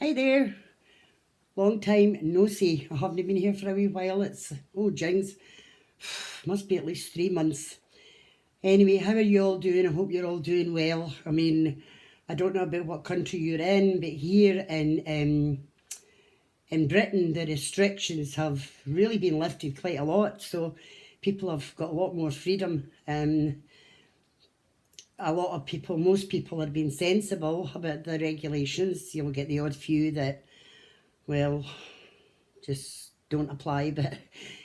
Hi there. Long time no see. I haven't been here for a wee while. It's, oh jings, must be at least 3 months. Anyway, how are you all doing? I hope you're all doing well. I mean, I don't know about what country you're in, but here in Britain, the restrictions have really been lifted quite a lot. So people have got a lot more freedom. A lot of people, most people are being sensible about the regulations. You'll get the odd few that, well, just don't apply, but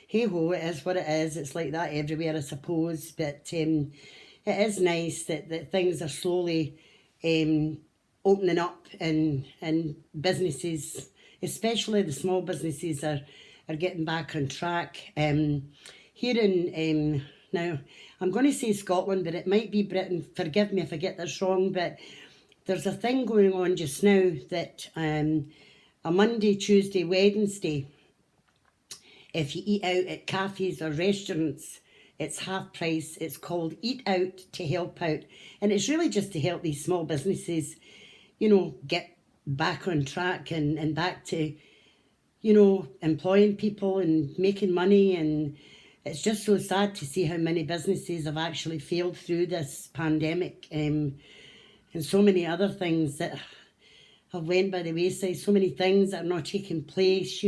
hey ho, it is what it is. It's like that everywhere, I suppose. But it is nice that things are slowly opening up, and businesses, especially the small businesses, are getting back on track. Here in now, I'm going to say Scotland, but it might be Britain. Forgive me if I get this wrong, but there's a thing going on just now that a Monday, Tuesday, Wednesday, if you eat out at cafes or restaurants, it's half price. It's called Eat Out to Help Out. And it's really just to help these small businesses, get back on track and back to, employing people and making money. And it's just so sad to see how many businesses have actually failed through this pandemic, and so many other things that have went by the wayside, so many things that are not taking place,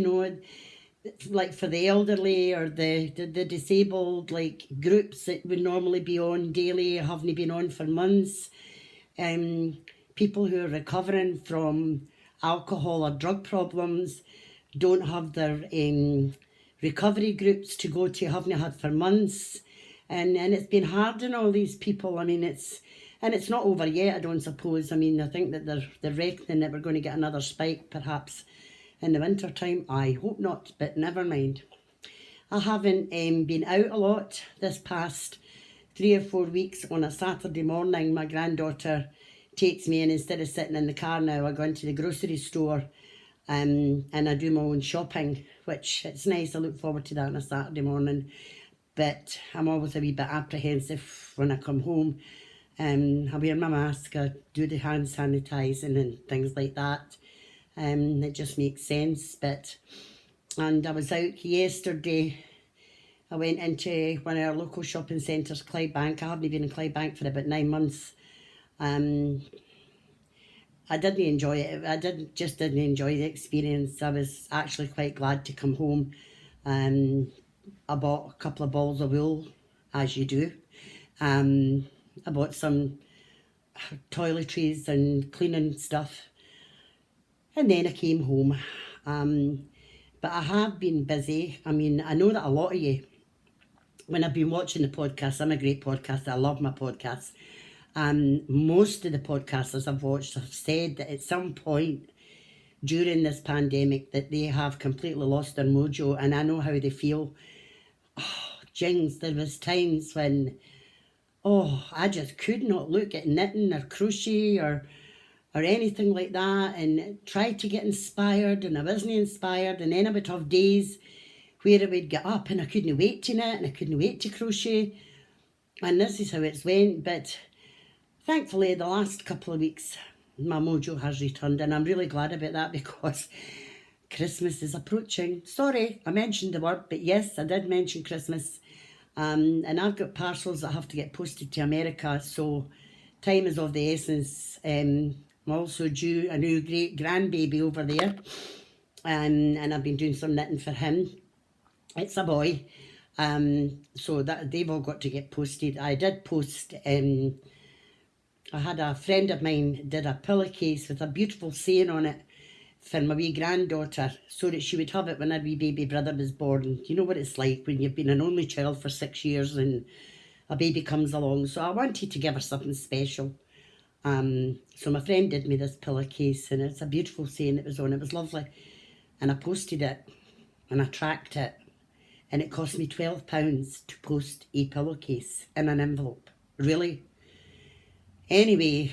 like for the elderly or the disabled, like groups that would normally be on daily haven't been on for months. People who are recovering from alcohol or drug problems don't have their recovery groups to go to, haven't had for months. And it's been hard on all these people. I mean, it's not over yet, I don't suppose. I mean, I think that they're reckoning that we're going to get another spike, perhaps, in the winter time. I hope not, but never mind. I haven't been out a lot this past 3 or 4 weeks. On a Saturday morning, my granddaughter takes me, and instead of sitting in the car now, I go into the grocery store, and I do my own shopping, which it's nice. I look forward to that on a Saturday morning. But I'm always a wee bit apprehensive when I come home. I wear my mask, I do the hand sanitising and things like that. It just makes sense. And I was out yesterday. I went into one of our local shopping centres, Clydebank. I haven't been in Clydebank for about 9 months. I didn't enjoy it. I didn't enjoy the experience. I was actually quite glad to come home. I bought a couple of balls of wool, as you do. I bought some toiletries and cleaning stuff. And then I came home. But I have been busy. I mean, I know that a lot of you, when I've been watching the podcast, I'm a great podcaster. I love my podcasts. Most of the podcasters I've watched have said that at some point during this pandemic that they have completely lost their mojo, and I know how they feel. Oh, jings, there was times when, I just could not look at knitting or crochet or anything like that, and tried to get inspired, and I wasn't inspired. And then I would have days where I would get up and I couldn't wait to knit and I couldn't wait to crochet, and this is how it's went. But thankfully the last couple of weeks my mojo has returned, and I'm really glad about that, because Christmas is approaching. Sorry, I mentioned the word, but yes, I did mention Christmas. And I've got parcels that have to get posted to America, so time is of the essence. I'm also due a new great grandbaby over there, and I've been doing some knitting for him. It's a boy, so that they've all got to get posted. I did post. I had a friend of mine did a pillowcase with a beautiful saying on it for my wee granddaughter, so that she would have it when her wee baby brother was born. You know what it's like when you've been an only child for 6 years and a baby comes along. So I wanted to give her something special. So my friend did me this pillowcase, and it's a beautiful saying that was on it. It was lovely. And I posted it, and I tracked it, and it cost me £12 to post a pillowcase in an envelope. Really? Anyway,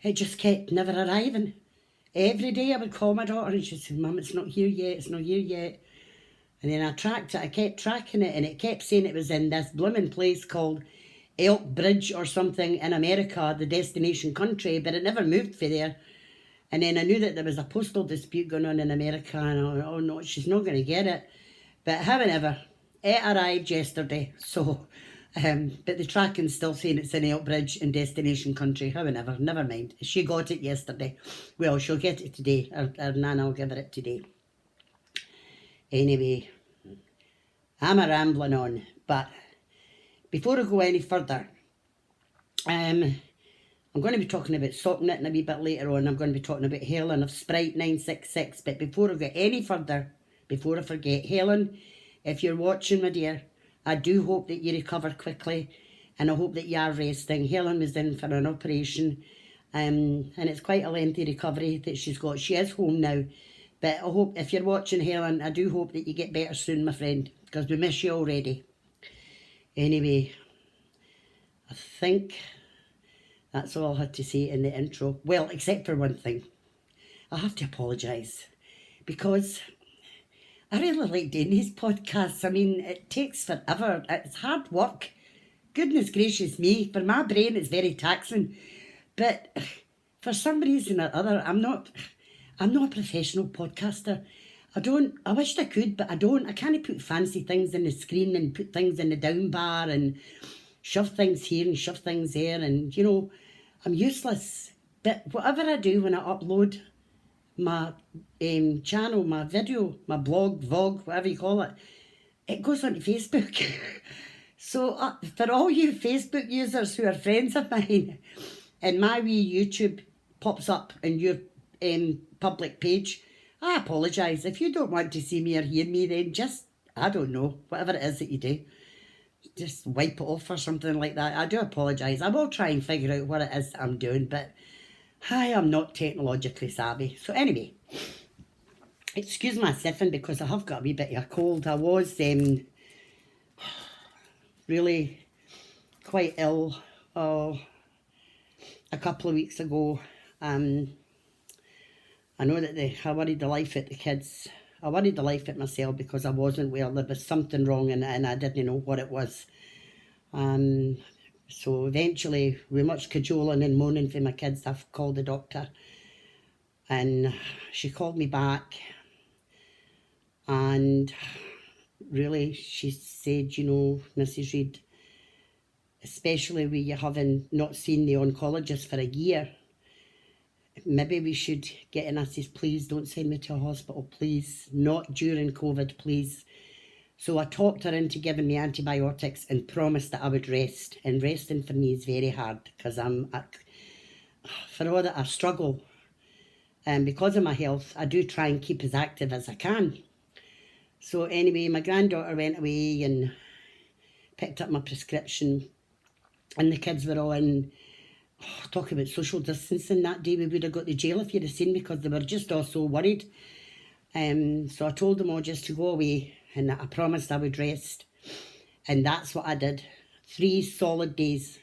it just kept never arriving. Every day I would call my daughter and she'd say, Mum, it's not here yet, it's not here yet. And then I tracked it, I kept tracking it, and it kept saying it was in this blooming place called Elk Bridge or something in America, the destination country, but it never moved for there. And then I knew that there was a postal dispute going on in America, and I went, oh no, she's not going to get it. But however, it arrived yesterday, so, but the tracking's still saying it's in Elbridge in destination country. However, never mind. She got it yesterday. Well, she'll get it today. Her nana will give her it today. Anyway, I'm a rambling on, but before I go any further, I'm going to be talking about sock knitting a wee bit later on. I'm going to be talking about Helen of Sprite 966. But before I go any further, before I forget, Helen, if you're watching, my dear, I do hope that you recover quickly, and I hope that you are resting. Helen was in for an operation, and it's quite a lengthy recovery that she's got. She is home now, but I hope, if you're watching, Helen, I do hope that you get better soon, my friend, because we miss you already. Anyway, I think that's all I had to say in the intro. Well, except for one thing. I have to apologise, because I really like doing these podcasts. I mean, it takes forever. It's hard work. Goodness gracious me. For my brain, it's very taxing. But for some reason or other, I'm not a professional podcaster. I wished I could, but I don't. I can't put fancy things in the screen and put things in the down bar and shove things here and shove things there. And, you know, I'm useless. But whatever I do when I upload my channel, my video, my blog, vlog, whatever you call it, it goes onto Facebook. So for all you Facebook users who are friends of mine, and my wee YouTube pops up in your public page, I apologise. If you don't want to see me or hear me, then just, I don't know, whatever it is that you do, just wipe it off or something like that. I do apologise. I will try and figure out what it is that I'm doing, but I am not technologically savvy. So anyway, excuse my sniffing because I have got a wee bit of a cold. I was really quite ill a couple of weeks ago. I know that I worried the life at the kids. I worried the life at myself because I wasn't well. There was something wrong and I didn't know what it was. So eventually, with much cajoling and moaning for my kids, I've called the doctor. And she called me back. And really, she said, you know, Mrs. Reid, especially with you having not seen the oncologist for a year, maybe we should get in. I says, please don't send me to a hospital, please. Not during COVID, please. So I talked her into giving me antibiotics and promised that I would rest. And resting for me is very hard because for all that I struggle, and because of my health, I do try and keep as active as I can. So anyway, my granddaughter went away and picked up my prescription, and the kids were all in. Talking about social distancing that day, we would have got to jail if you'd have seen me, because they were just all so worried. So I told them all just to go away, and I promised I would rest. And that's what I did. 3 solid days.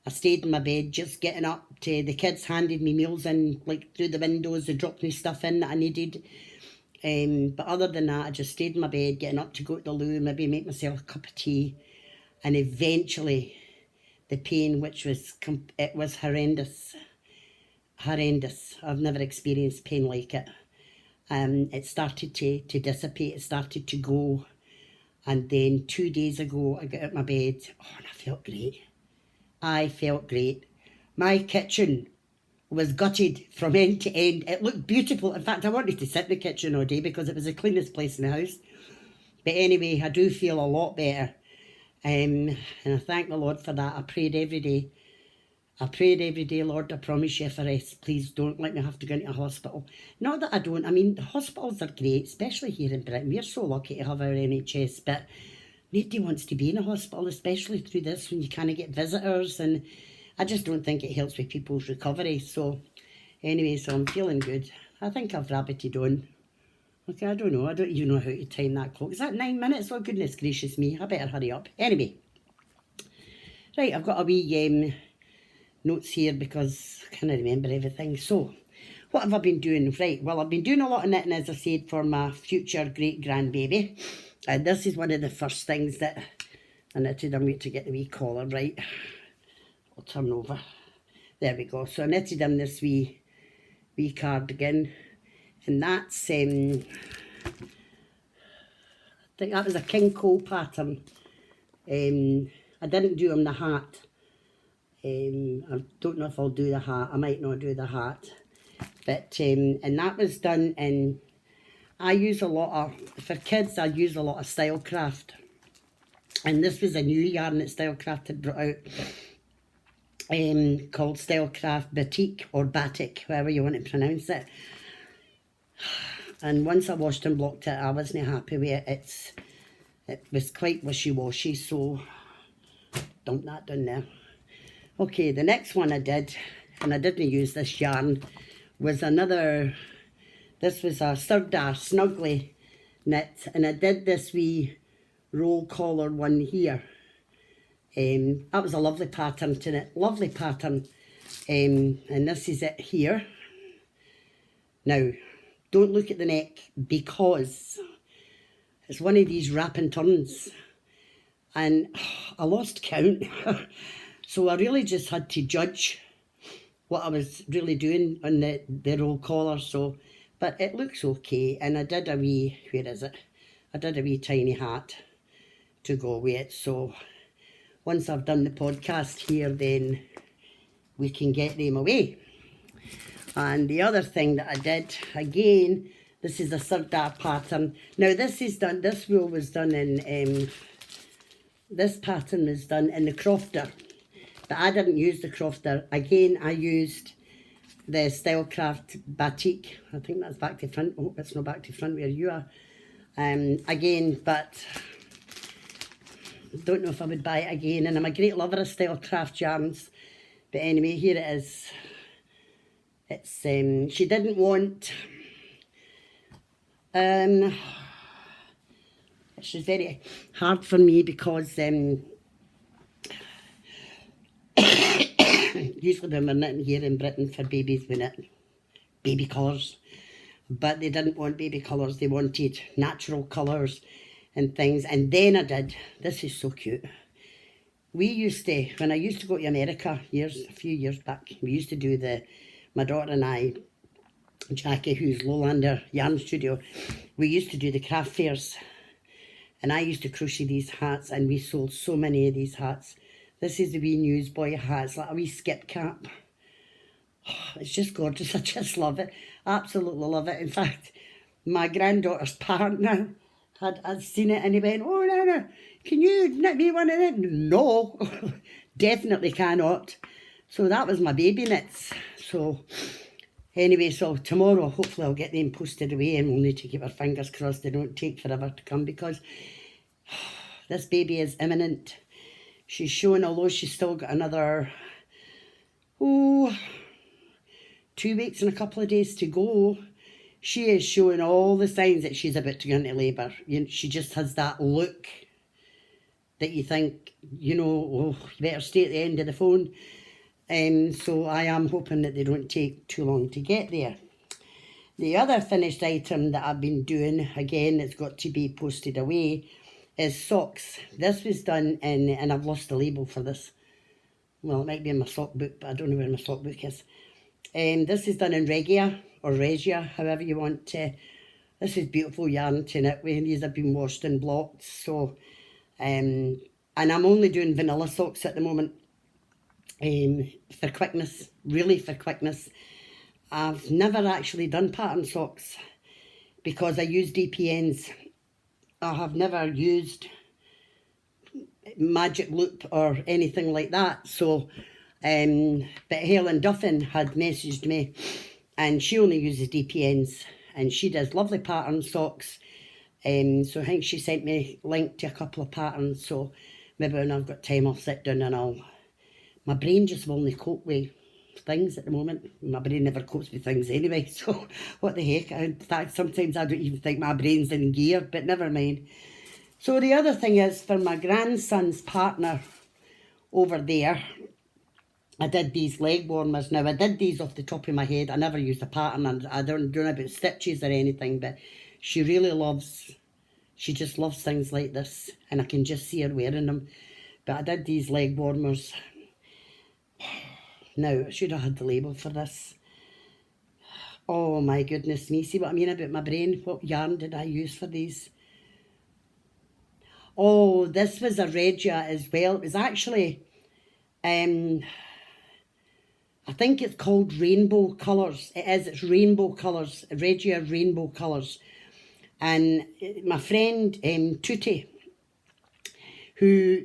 I stayed in my bed, just getting up to, the kids handed me meals in, like through the windows, they dropped me stuff in that I needed. But other than that, I just stayed in my bed, getting up to go to the loo, maybe make myself a cup of tea. And eventually, the pain, it was horrendous. Horrendous. I've never experienced pain like it. It started to dissipate, it started to go. And then 2 days ago, I got out of my bed, and I felt great. I felt great. My kitchen was gutted from end to end. It looked beautiful. In fact, I wanted to sit in the kitchen all day because it was the cleanest place in the house. But anyway, I do feel a lot better. And I thank the Lord for that. I prayed every day. Lord, I promise you if I rest, please don't let me have to go into a hospital. Not that I don't. I mean, the hospitals are great, especially here in Britain. We're so lucky to have our NHS, but nobody wants to be in a hospital, especially through this when you kind get visitors, and I just don't think it helps with people's recovery. So anyway, so I'm feeling good. I think I've rabbited on. Okay, I don't know. I don't even know how to time that clock. Is that 9 minutes? Oh, goodness gracious me. I better hurry up. Anyway. Right, I've got a wee notes here because I can't remember everything. So, what have I been doing? Right, well, I've been doing a lot of knitting, as I said, for my future great-grandbaby. And this is one of the first things that I knitted. I'm waiting to get the wee collar right. I'll turn over. There we go. So I knitted him this wee wee cardigan, and that's, I think that was a King Cole pattern. I didn't do him the hat. I don't know if I'll do the hat. I might not do the hat. But, and that was done in, I use a lot of, for kids I use a lot of Stylecraft. And this was a new yarn that Stylecraft had brought out, called Stylecraft Batik or Batik, however you want to pronounce it. And once I washed and blocked it, I wasn't happy with it. It was quite wishy-washy, so dump that down there. Okay, the next one I did, and I didn't use this yarn, was another, this was a Sardar Snuggly knit, and I did this wee roll collar one here. That was a lovely pattern to knit, lovely pattern. And this is it here. Now, don't look at the neck because it's one of these wrap and turns. And I lost count. So I really just had to judge what I was really doing on the roll collar. So, but it looks okay. And I did a wee, where is it? I did a wee tiny hat to go with it. So once I've done the podcast here, then we can get them away. And the other thing that I did, again, this is a Sardar pattern. Now this is done, this wool was done in, this pattern was done in the crofter. But I didn't use the crofter. Again, I used the Stylecraft Batik. I think that's back to front. I hope it's not back to front where you are. Again, but don't know if I would buy it again. And I'm a great lover of Stylecraft yarns. But anyway, here it is. It's, she didn't want, it's just very hard for me because, usually when we're knitting here in Britain for babies, we knit baby colours. But they didn't want baby colours, they wanted natural colours and things. And then I did, this is so cute. We used to, when I used to go to America a few years back, we used to do my daughter and I, Jackie, who's Lowlander Yarn Studio, we used to do the craft fairs. And I used to crochet these hats, and we sold so many of these hats. This is the wee newsboy hat. It's like a wee skip cap. Oh, it's just gorgeous. I just love it. Absolutely love it. In fact, my granddaughter's partner had seen it and he went, "Oh, Nana, can you knit me one of them?" No, definitely cannot. So that was my baby knits. So anyway, so tomorrow hopefully I'll get them posted away, and we'll need to keep our fingers crossed they don't take forever to come, because this baby is imminent. She's showing, although she's still got another, 2 weeks and a couple of days to go, she is showing all the signs that she's about to go into labour. She just has that look that you think, oh, you better stay at the end of the phone. So I am hoping that they don't take too long to get there. The other finished item that I've been doing, again, it's got to be posted away, is socks. This was done in, and I've lost the label for this. Well, it might be in my sock book, but I don't know where my sock book is. This is done in Regia, or Regia, however you want to. This is beautiful yarn to knit with. These have been washed and blocked. So, and I'm only doing vanilla socks at the moment. For quickness, really for quickness. I've never actually done pattern socks because I use DPNs. I have never used Magic Loop or anything like that. So, but Helen Duffin had messaged me, and she only uses DPNs, and she does lovely pattern socks. So I think she sent me a link to a couple of patterns. So maybe when I've got time, I'll sit down and my brain just will only cope with things at the moment. My brain never copes with things anyway, so what the heck. In fact, sometimes I don't even think my brain's in gear, but never mind. So the other thing is, for my grandson's partner over there, I did these leg warmers. Now, I did these off the top of my head. I never used a pattern, and I don't know about stitches or anything, but she just loves things like this, and I can just see her wearing them. But I did these leg warmers. Now, I should have had the label for this. Oh my goodness me, see what I mean about my brain? What yarn did I use for these? Oh, this was a regia as well. It was actually, I think it's called Rainbow Colours. It is, it's Rainbow Colours, regia Rainbow Colours. And my friend Tootie, who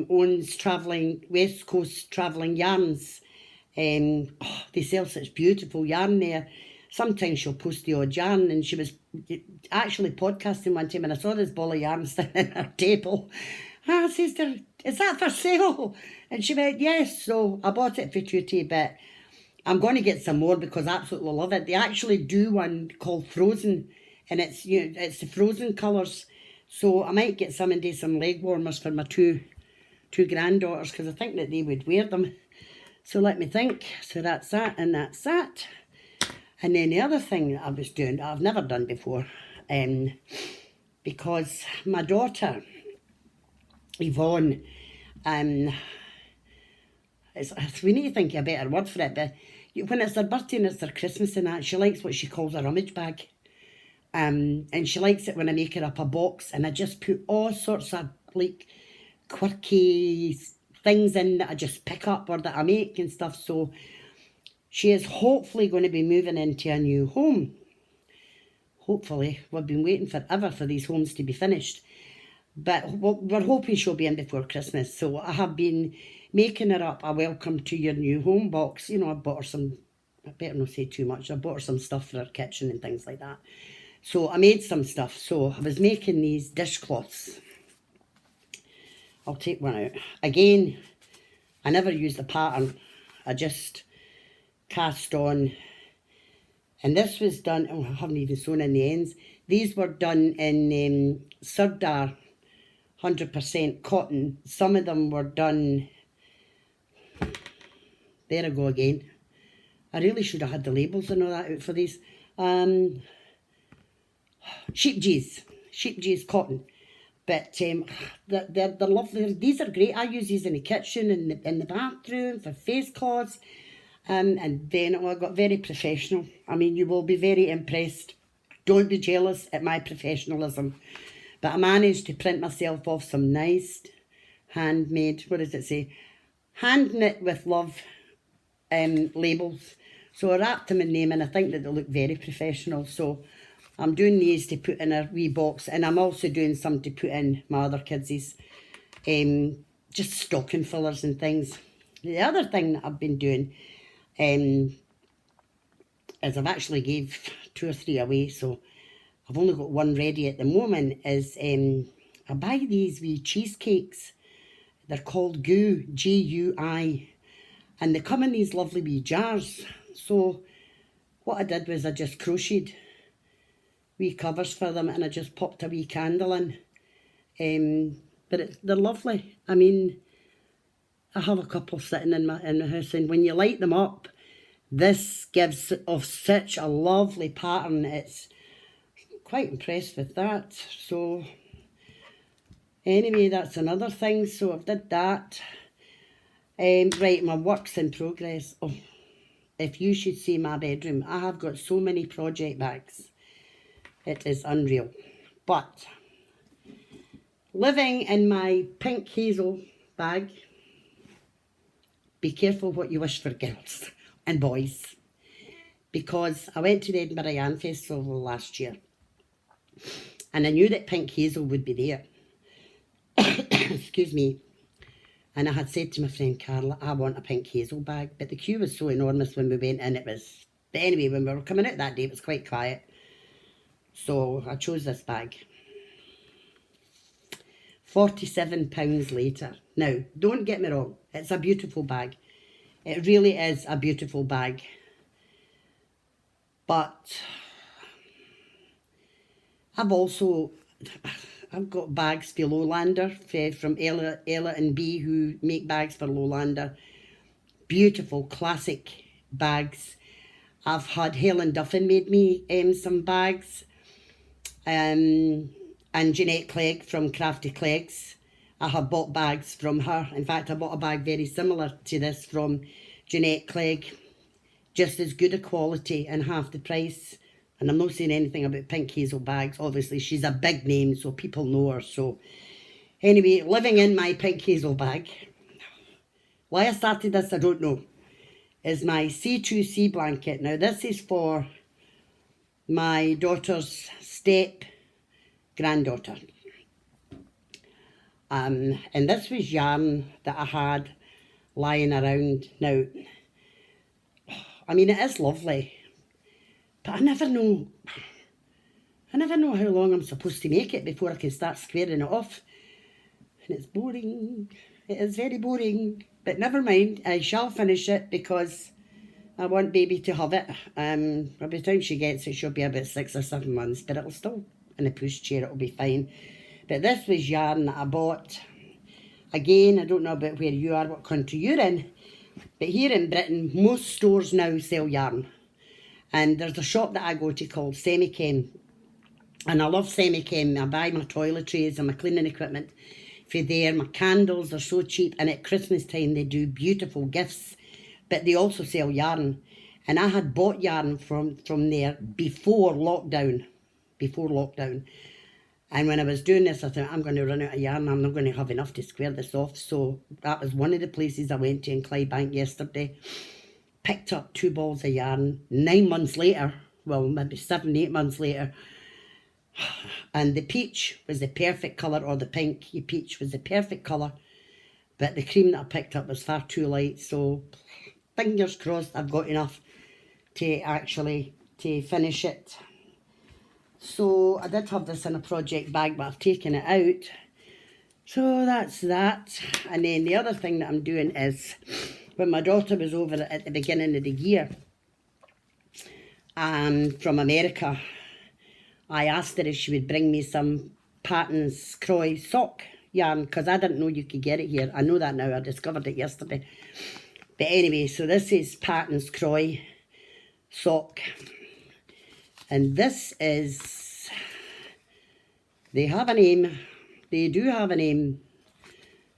owns travelling West Coast Travelling Yarns, they sell such beautiful yarn there. Sometimes she'll post the odd yarn, and she was actually podcasting one time, and I saw this ball of yarn sitting on her table. I says to her, "Is that for sale?" And she went, "Yes." So I bought it for Tootie, but I'm going to get some more because I absolutely love it. They actually do one called Frozen, and it's, you know, it's the Frozen colours. So I might get some and do some leg warmers for my two granddaughters, because I think that they would wear them. So let me think. So that's that and that's that. And then the other thing that I was doing that I've never done before, because my daughter, Yvonne, we need to think of a better word for it, but when it's her birthday and it's her Christmas and that, she likes what she calls a rummage bag. And she likes it when I make her up a box and I just put all sorts of like quirky things in that I just pick up or that I make and stuff. So she is hopefully going to be moving into a new home. Hopefully. We've been waiting forever for these homes to be finished. But we're hoping she'll be in before Christmas. So I have been making her up a welcome to your new home box. You know, I bought her some, I better not say too much, I bought her some stuff for her kitchen and things like that. So I made some stuff. So I was making these dishcloths. I'll take one out. Again, I never used the pattern. I just cast on. And this was done, oh, I haven't even sewn in the ends. These were done in Sardar 100% cotton. Some of them were done, there I go again. I really should have had the labels and all that out for these. Sheep G's cotton. But they're lovely. These are great. I use these in the kitchen, in the bathroom, for face cloths. And then I got very professional. I mean, you will be very impressed. Don't be jealous at my professionalism. But I managed to print myself off some nice handmade, what does it say? Hand knit with love labels. So I wrapped them in them and I think that they look very professional. So I'm doing these to put in a wee box, and I'm also doing some to put in my other kids', just stocking fillers and things. The other thing that I've been doing is I've actually gave 2 or 3 away, so I've only got one ready at the moment, is I buy these wee cheesecakes. They're called Goo, G-U-I, and they come in these lovely wee jars. So what I did was I just crocheted wee covers for them and I just popped a wee candle in. But they're lovely. I mean, I have a couple sitting in my house, and when you light them up, this gives off such a lovely pattern. It's quite impressed with that. So anyway, that's another thing. So I've did that. Right, my work's in progress. Oh, if you should see my bedroom, I have got so many project bags. It is unreal. But living in my pink Hazel bag, be careful what you wish for, girls and boys. Because I went to the Edinburgh Yarn Festival last year and I knew that pink Hazel would be there. Excuse me. And I had said to my friend Carla, I want a pink Hazel bag. But the queue was so enormous when we went in. But anyway, when we were coming out that day, it was quite quiet. So I chose this bag. £47 later. Now, don't get me wrong. It's a beautiful bag. It really is a beautiful bag. But I've got bags for Lowlander from Ella and B, who make bags for Lowlander. Beautiful classic bags. I've had Helen Duffin made me some bags. And Jeanette Clegg from Crafty Cleggs. I have bought bags from her. In fact, I bought a bag very similar to this from Jeanette Clegg. just as good a quality and half the price. And I'm not saying anything about Pink Hazel bags. Obviously, she's a big name, so people know her. So anyway, living in my Pink Hazel bag. Why I started this, I don't know. Is my C2C blanket. Now, this is for my daughter's step granddaughter. And this was yarn that I had lying around. Now, I mean, it is lovely, but I never know how long I'm supposed to make it before I can start squaring it off. And it's boring. It is very boring. But never mind, I shall finish it because I want baby to have it. By the time she gets it, she'll be about 6 or 7 months, but it'll still, in a pushchair, it'll be fine. But this was yarn that I bought. Again, I don't know about where you are, what country you're in, but here in Britain, most stores now sell yarn. And there's a shop that I go to called Semichem. And I love Semichem. I buy my toiletries and my cleaning equipment for there. My candles are so cheap. And at Christmas time, they do beautiful gifts. But they also sell yarn. And I had bought yarn from there before lockdown. And when I was doing this, I thought, I'm going to run out of yarn. I'm not going to have enough to square this off. So that was one of the places I went to in Clydebank yesterday. Picked up 2 balls of yarn. 9 months later, well, maybe 7, 8 months later. And the peach was the perfect colour, or the pinky peach was the perfect colour. But the cream that I picked up was far too light. So fingers crossed I've got enough to actually finish it. So I did have this in a project bag, but I've taken it out. So that's that. And then the other thing that I'm doing is, when my daughter was over at the beginning of the year, from America, I asked her if she would bring me some Patton's Croy sock yarn, because I didn't know you could get it here. I know that now, I discovered it yesterday. But anyway, so this is Patton's Croy sock. And this is, they have a name. They do have a name.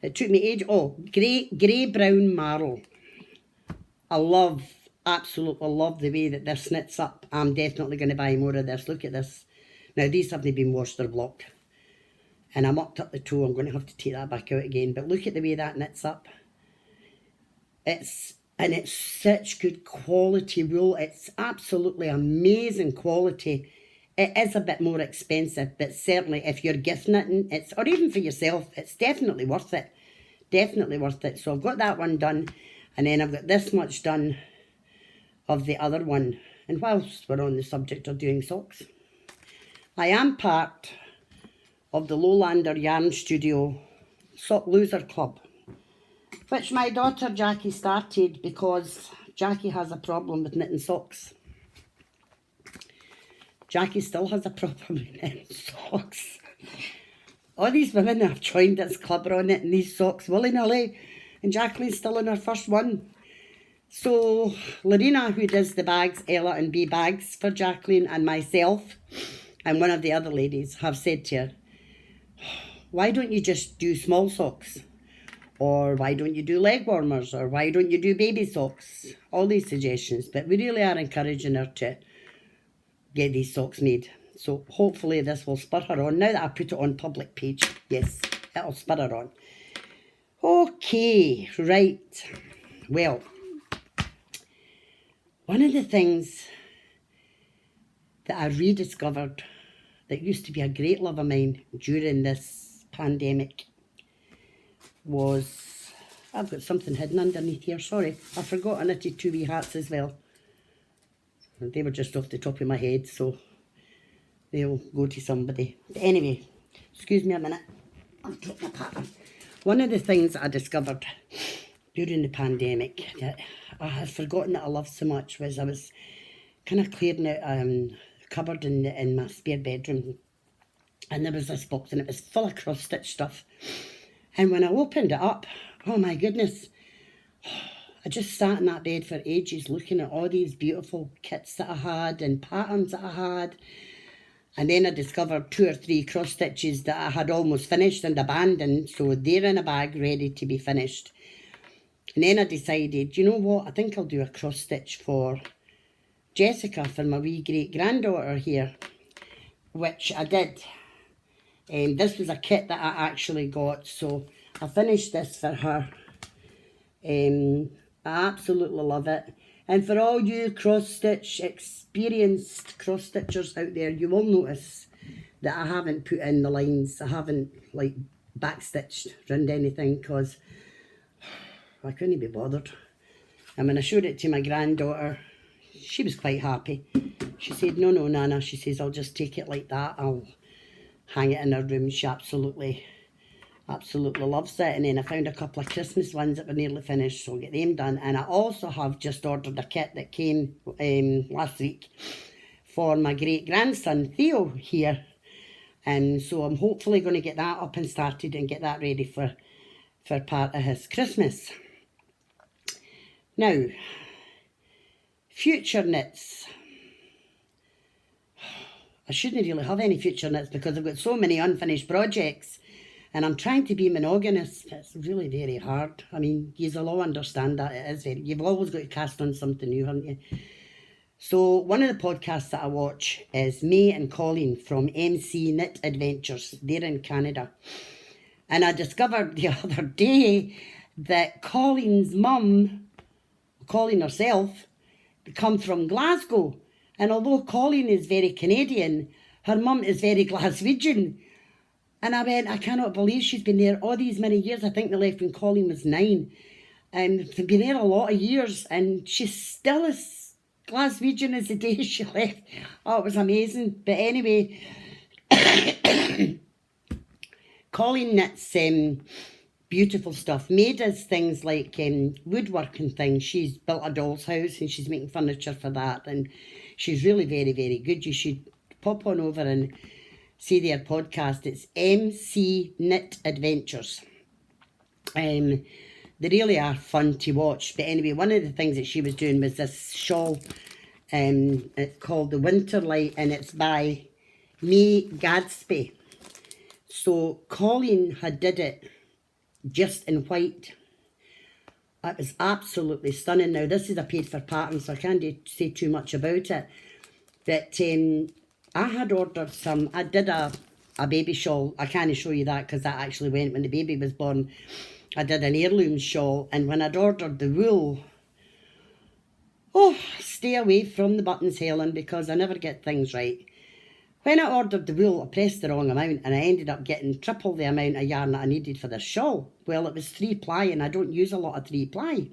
It took me age. Oh, grey brown marl. I absolutely love the way that this knits up. I'm definitely going to buy more of this. Look at this. Now, these haven't been washed or blocked. And I mucked up the toe. I'm going to have to take that back out again. But look at the way that knits up. It's such good quality wool. It's absolutely amazing quality. It is a bit more expensive, but certainly if you're gift knitting, or even for yourself, it's definitely worth it. Definitely worth it. So I've got that one done, and then I've got this much done of the other one. And whilst we're on the subject of doing socks, I am part of the Lowlander Yarn Studio Sock Loser Club, which my daughter Jackie started because Jackie has a problem with knitting socks. Jackie still has a problem with knitting socks. All these women have joined this club are on knitting these socks willy-nilly, and Jacqueline's still in her first one. So Lorena, who does the bags, Ella and B bags for Jacqueline, and myself and one of the other ladies have said to her, why don't you just do small socks? Or why don't you do leg warmers? Or why don't you do baby socks? All these suggestions. But we really are encouraging her to get these socks made. So hopefully this will spur her on. Now that I put it on public page, yes, it'll spur her on. Okay, right. Well, one of the things that I rediscovered that used to be a great love of mine during this pandemic was, I've got something hidden underneath here, sorry. I forgot I knitted 2 wee hats as well. They were just off the top of my head, so they'll go to somebody. But anyway, excuse me a minute. I've dropped my pattern. One of the things I discovered during the pandemic that I had forgotten that I loved so much was I was kind of clearing out a cupboard in my spare bedroom, and there was this box and it was full of cross-stitch stuff. And when I opened it up, oh my goodness, I just sat in that bed for ages looking at all these beautiful kits that I had and patterns that I had. And then I discovered 2 or 3 cross stitches that I had almost finished and abandoned, so they're in a bag ready to be finished. And then I decided, you know what, I think I'll do a cross stitch for Jessica, for my wee great granddaughter here, which I did. This was a kit that I actually got, so I finished this for her. I absolutely love it. And for all you cross-stitch experienced cross-stitchers out there, you will notice that I haven't put in the lines. I haven't like backstitched round anything because I couldn't be bothered. And when I showed it to my granddaughter, she was quite happy. She said, no, Nana. She says, I'll just take it like that. I'll hang it in her room. She absolutely loves it. And then I found a couple of Christmas ones that were nearly finished, so I'll get them done. And I also have just ordered a kit that came last week for my great grandson Theo here, and so I'm hopefully going to get that up and started and get that ready for part of his Christmas. Now, future knits. I shouldn't really have any future knits because I've got so many unfinished projects and I'm trying to be monogamous. It's really very hard. I mean, you'll all understand that it is very, you've always got to cast on something new, haven't you? So one of the podcasts that I watch is May and Colleen from MC Knit Adventures. They're in Canada. And I discovered the other day that Colleen's mum, Colleen herself, come from Glasgow. And although Colleen is very Canadian, her mum is very Glaswegian. And I went, I cannot believe she's been there all these many years. I think they left when Colleen was 9. And they've been there a lot of years. And she's still as Glaswegian as the day she left. Oh, it was amazing. But anyway, Colleen knits beautiful stuff. May does things like woodwork and things. She's built a doll's house and she's making furniture for that. And she's really very, very good. You should pop on over and see their podcast. It's MC Knit Adventures. They really are fun to watch. But anyway, one of the things that she was doing was this shawl. It's called The Winter Light and it's by May Gadsby. So Colleen had did it just in white. It was absolutely stunning. Now this is a paid for pattern, so I can't say too much about it. But I had ordered some, I did a baby shawl. I can't show you that because that actually went when the baby was born. I did an heirloom shawl, and when I'd ordered the wool, oh, stay away from the buttons, Helen, because I never get things right. When I ordered the wool, I pressed the wrong amount and I ended up getting triple the amount of yarn that I needed for this shawl. Well, it was 3-ply and I don't use a lot of 3-ply.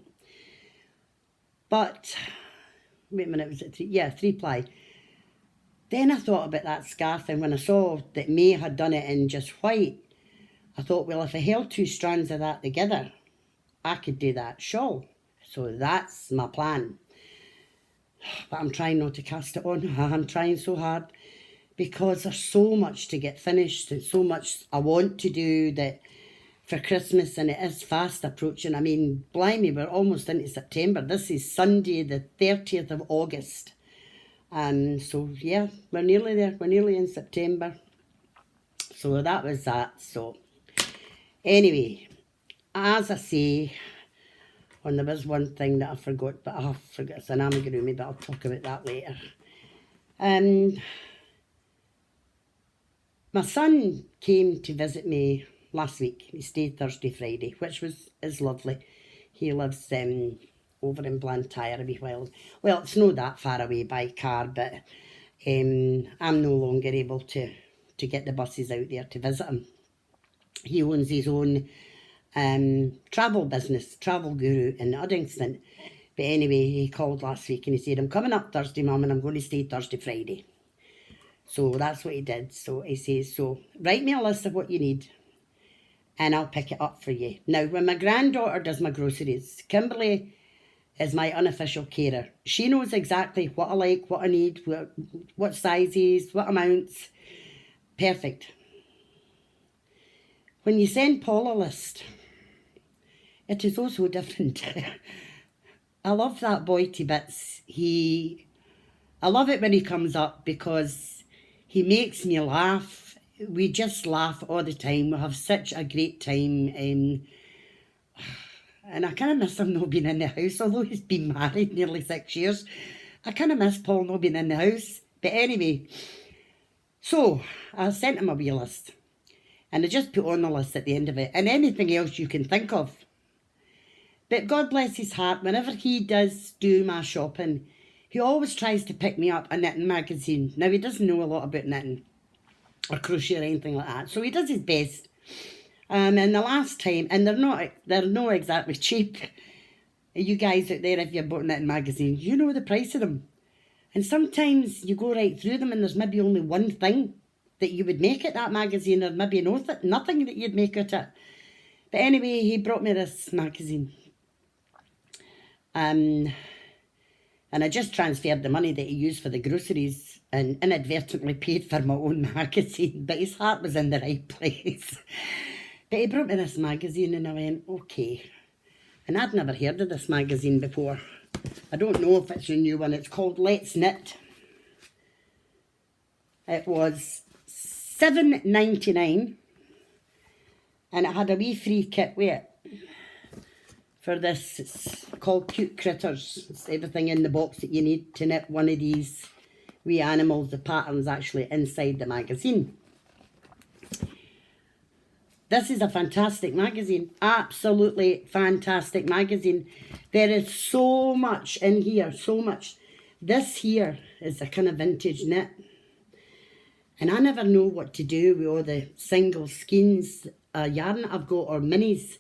But, wait a minute, was it 3? Yeah, 3-ply. Then I thought about that scarf, and when I saw that May had done it in just white, I thought, well, if I held 2 strands of that together, I could do that shawl. So that's my plan. But I'm trying not to cast it on. I'm trying so hard because there's so much to get finished and so much I want to do that for Christmas, and it is fast approaching. I mean, blimey, we're almost into September. This is Sunday, the 30th of August. So yeah, we're nearly there. We're nearly in September. So that was that. So anyway, as I say, and there was one thing that I forgot, but I forgot it's an amigurumi, but I'll talk about that later. My son came to visit me last week. He stayed Thursday, Friday, which is lovely. He lives over in Blantyre a wee while. Well, it's not that far away by car, but I'm no longer able to get the buses out there to visit him. He owns his own travel business, Travel Guru in Uddingston. But anyway, he called last week and he said, I'm coming up Thursday, Mum, and I'm going to stay Thursday, Friday. So that's what he did. So he says, so write me a list of what you need and I'll pick it up for you. Now, when my granddaughter does my groceries, Kimberly is my unofficial carer. She knows exactly what I like, what I need, what sizes, what amounts. Perfect. When you send Paul a list, it is also different. I love that boy to bits. I love it when he comes up because he makes me laugh. We just laugh all the time. We have such a great time. And I kind of miss him not being in the house, although he's been married nearly 6 years. I kind of miss Paul not being in the house. But anyway, so I sent him a wee list. And I just put on the list at the end of it. And anything else you can think of. But God bless his heart, whenever he does do my shopping, he always tries to pick me up a knitting magazine. Now, he doesn't know a lot about knitting or crochet or anything like that. So he does his best. And the last time, and they're not exactly cheap. You guys out there, if you're bought knitting magazines, you know the price of them. And sometimes you go right through them and there's maybe only one thing that you would make at that magazine, or maybe nothing that you'd make at it. But anyway, he brought me this magazine. And I just transferred the money that he used for the groceries and inadvertently paid for my own magazine. But his heart was in the right place. But he brought me this magazine and I went, okay. And I'd never heard of this magazine before. I don't know if it's a new one. It's called Let's Knit. It was $7.99 and it had a wee free kit with it for this. It's called Cute Critters. It's everything in the box that you need to knit one of these wee animals. The pattern's actually inside the magazine. This is a fantastic magazine, absolutely fantastic magazine. There is so much in here, so much. This here is a kind of vintage knit. And I never know what to do with all the single skeins yarn that I've got, or minis.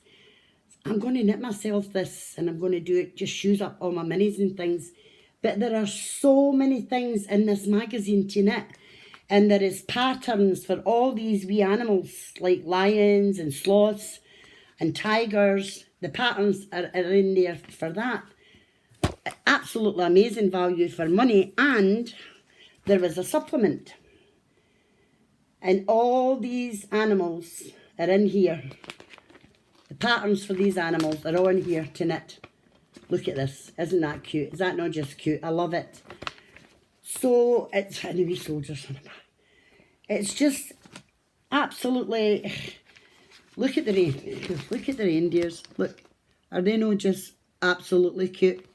I'm going to knit myself this, and I'm going to do it, just use up all my minis and things. But there are so many things in this magazine to knit. And there is patterns for all these wee animals, like lions and sloths and tigers. The patterns are in there for that. Absolutely amazing value for money. And there was a supplement. And all these animals are in here. The patterns for these animals are all in here to knit. Look at this. Isn't that cute? Is that not just cute? I love it. So it's a wee soldiers on the back. It's just absolutely. Look at the reindeers. Look, are they not just absolutely cute?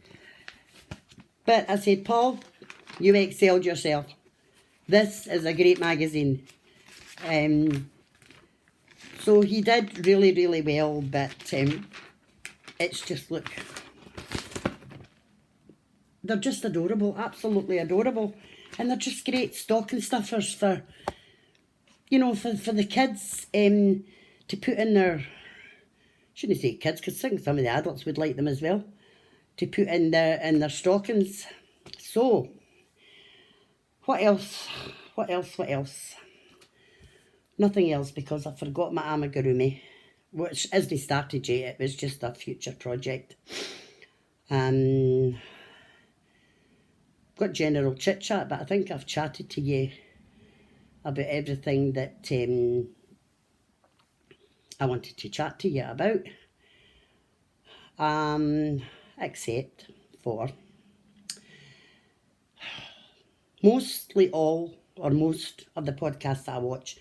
But I said, Paul, you excelled yourself. This is a great magazine. So he did really, really well. But it's just, look. They're just adorable, absolutely adorable. And they're just great stocking stuffers for, you know, for the kids to put in their, shouldn't say kids, because some of the adults would like them as well, to put in their stockings. So, what else? Nothing else, because I forgot my amigurumi, which isn't started yet. It was just a future project. Got general chit chat, but I think I've chatted to you about everything that I wanted to chat to you about, except for most of the podcasts I watch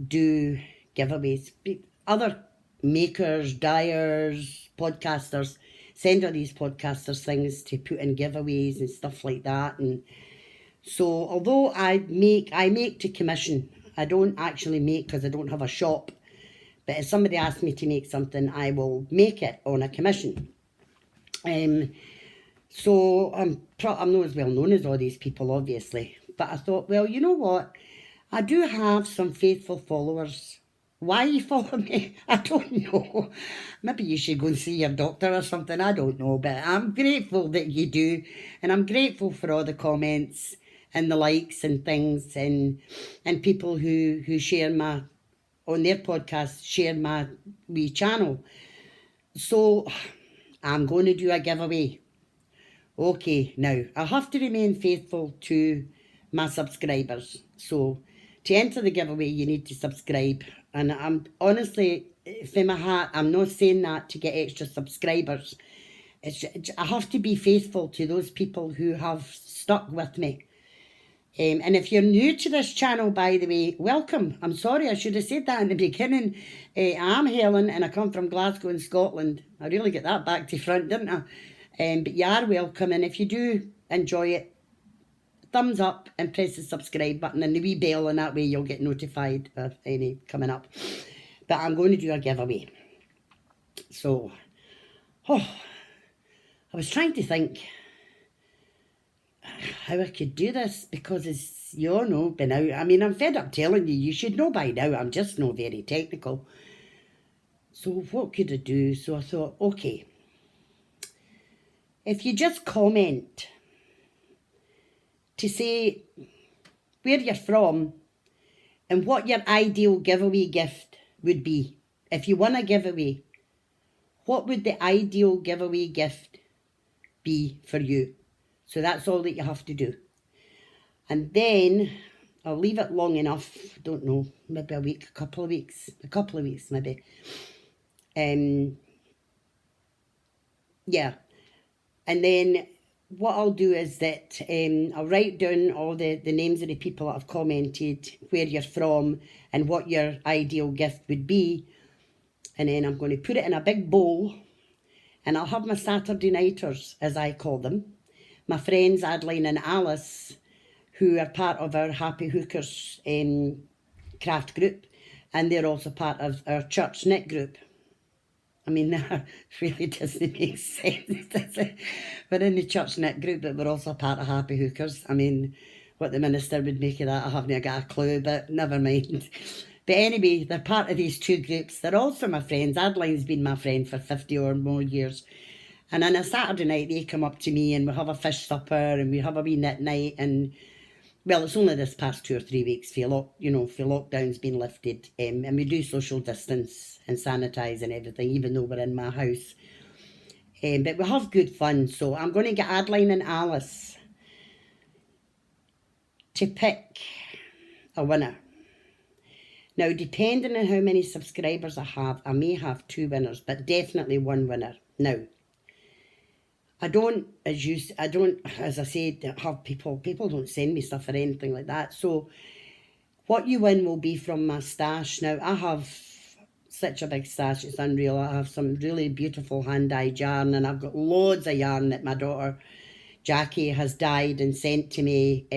do giveaways. Other makers, dyers, podcasters send all these podcasters things to put in giveaways and stuff like that. And so although I make to commission, I don't actually make because I don't have a shop. But if somebody asks me to make something, I will make it on a commission. So I'm not as well known as all these people, obviously. But I thought, well, you know what? I do have some faithful followers. Why you follow me? I don't know. Maybe you should go and see your doctor or something. I don't know. But I'm grateful that you do. And I'm grateful for all the comments and the likes and things. And people who share on their podcast, share my wee channel. So I'm going to do a giveaway. Okay, now I have to remain faithful to my subscribers. So to enter the giveaway, you need to subscribe. And I'm honestly, from my heart, I'm not saying that to get extra subscribers. I have to be faithful to those people who have stuck with me. And if you're new to this channel, by the way, welcome. I'm sorry, I should have said that in the beginning. I'm Helen and I come from Glasgow in Scotland. I really get that back to front, didn't I? But you are welcome, and if you do enjoy it, thumbs up and press the subscribe button and the wee bell, and that way you'll get notified of any coming up. But I'm going to do a giveaway. So, I was trying to think how I could do this, because as you all know by now, I mean, I'm fed up telling you, you should know by now, I'm just not very technical. So what could I do? So I thought, okay, if you just comment to say where you're from and what your ideal giveaway gift would be. If you won a giveaway, what would the ideal giveaway gift be for you? So that's all that you have to do. And then I'll leave it long enough, don't know, maybe a week, a couple of weeks maybe. Yeah. And then what I'll do is that I'll write down all the names of the people that have commented, where you're from and what your ideal gift would be. And then I'm going to put it in a big bowl, and I'll have my Saturday nighters, as I call them, my friends Adeline and Alice, who are part of our Happy Hookers craft group, and they're also part of our church knit group. I mean, that really doesn't make sense, does it? We're in the church knit group, but we're also part of Happy Hookers. I mean, what the minister would make of that, I haven't got a clue, but never mind. But anyway, they're part of these two groups. They're also my friends. Adeline's been my friend for 50 or more years. And on a Saturday night, they come up to me and we have a fish supper and we have a wee knit night. And, well, it's only this past 2 or 3 weeks for lockdown's been lifted. And we do social distance and sanitise and everything, even though we're in my house. But we have good fun. So I'm going to get Adeline and Alice to pick a winner. Now, depending on how many subscribers I have, I may have 2 winners, but definitely 1 winner. Now, I don't, as I said, have people don't send me stuff or anything like that. So what you win will be from my stash. Now, I have such a big stash, it's unreal. I have some really beautiful hand-dyed yarn, and I've got loads of yarn that my daughter Jackie has dyed and sent to me.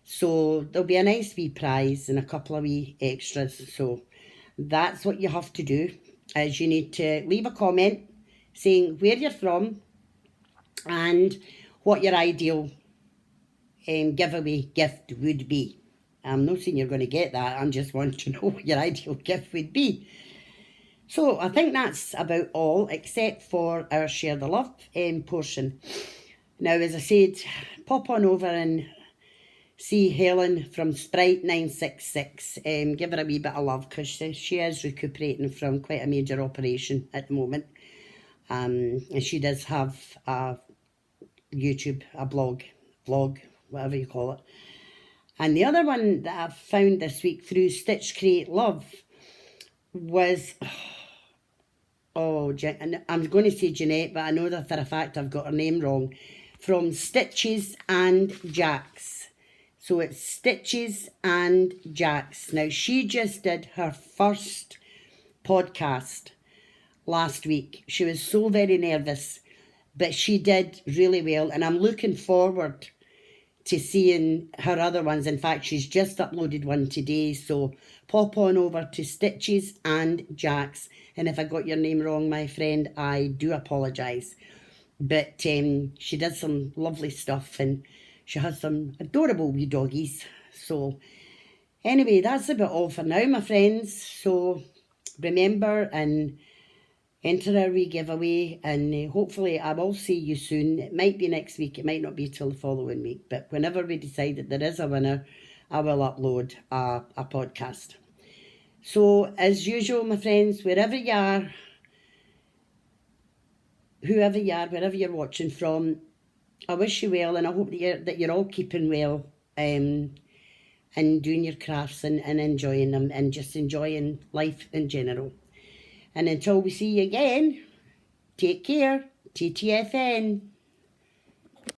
So there'll be a nice wee prize and a couple of wee extras. So that's what you have to do, is you need to leave a comment saying where you're from and what your ideal giveaway gift would be. I'm not saying you're going to get that, I'm just wanting to know what your ideal gift would be. So I think that's about all, except for our Share the Love portion. Now, as I said, pop on over and see Helen from Sprite 966. Give her a wee bit of love, because she is recuperating from quite a major operation at the moment. And she does have a YouTube, a blog, whatever you call it. And the other one that I've found this week through Stitch Create Love was, and I'm going to say Jeanette, but I know that for a fact I've got her name wrong, from Stitches and Jacks. So it's Stitches and Jacks. Now, she just did her first podcast last week. She was so very nervous, but she did really well, and I'm looking forward to seeing her other ones. In fact, she's just uploaded one today, so pop on over to Stitches and Jacks. And if I got your name wrong, my friend, I do apologise. But she did some lovely stuff, and she has some adorable wee doggies. So anyway, that's about all for now, my friends. So remember and enter our wee giveaway, and hopefully I will see you soon. It might be next week, it might not be till the following week, but whenever we decide that there is a winner, I will upload a podcast. So as usual, my friends, wherever you are, whoever you are, wherever you're watching from, I wish you well, and I hope that you're all keeping well, and doing your crafts and enjoying them, and just enjoying life in general. And until we see you again, take care. TTFN.